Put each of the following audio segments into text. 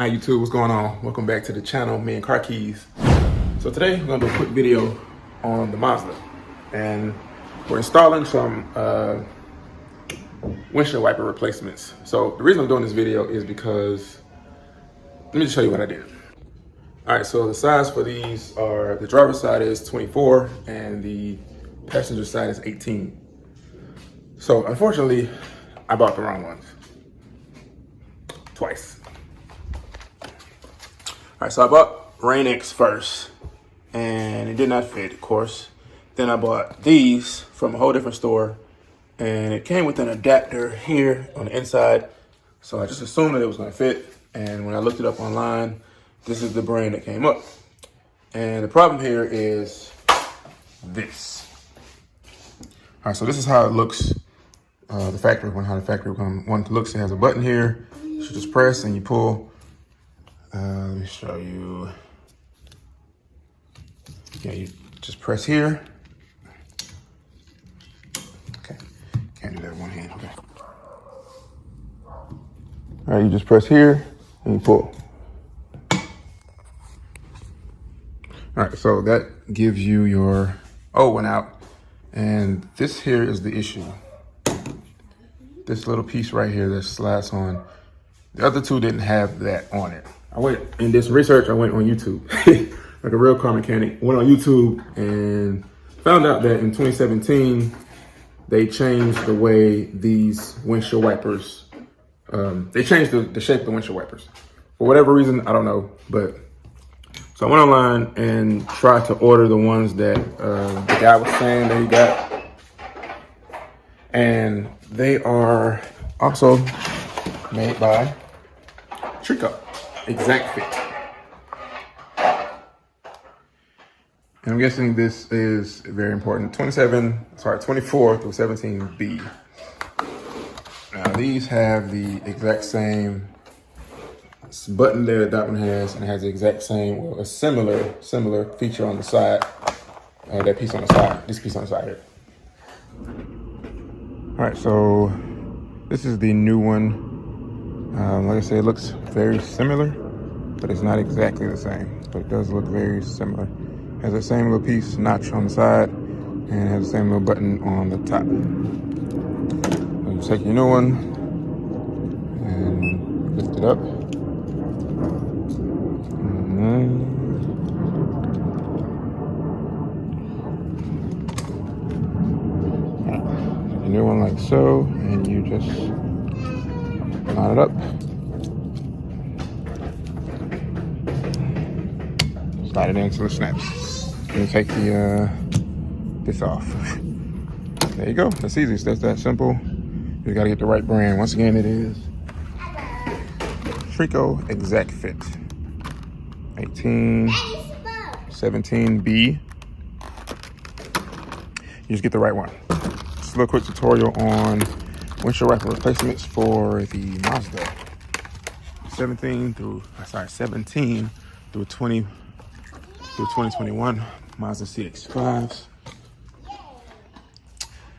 Hi YouTube, what's going on? Welcome back to the channel, me and Car Keys. So today we're gonna do a quick video on the Mazda. And we're installing some windshield wiper replacements. So the reason I'm doing this video is because, let me just show you what I did. All right, so the size for these are, the driver's side is 24 and the passenger side is 18. So unfortunately, I bought the wrong ones. Twice. All right, so I bought Rain X first, and it did not fit, of course. Then I bought these from a whole different store, and it came with an adapter here on the inside. So I just assumed that it was gonna fit, and when I looked it up online, this is the brand that came up. And the problem here is this. All right, so this is how it looks, how the factory one looks. It has a button here, you should just press and you pull. Let me show you. Yeah, you just press here. Okay, can't do that with one hand, okay. All right, you just press here and you pull. All right, so that gives you your old one out. And this here is the issue. This little piece right here that slides on. The other two didn't have that on it. I went in this research, I went on YouTube, like a real car mechanic, went on YouTube and found out that in 2017, they changed the way these windshield wipers, they changed the shape of the windshield wipers. For whatever reason, I don't know, but so I went online and tried to order the ones that the guy was saying that he got. And they are also made by Trico Exact Fit. And I'm guessing this is very important. 24 through 17B. Now these have the exact same button there that one has, and it has the exact same, well, a similar feature on the side. That piece on the side, this piece on the side here. All right, so this is the new one. Like I said, it looks very similar, but it's not exactly the same. But it does look very similar. It has the same little piece, notch on the side, and it has the same little button on the top. So you take your new one and lift it up. Take your new one like so, and you just line it up. Slide it in until it snaps. And take the this off. There you go. That's easy. That's that simple. You gotta get the right brand. Once again, it is Trico Exact Fit. 17B. You just get the right one. Just a little quick tutorial on windshield wiper replacements for the Mazda 17 through 2021 Mazda CX-5s.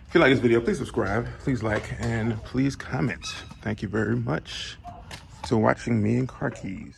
If you like this video, please subscribe, please like, and please comment. Thank you very much for watching me and Car Keys.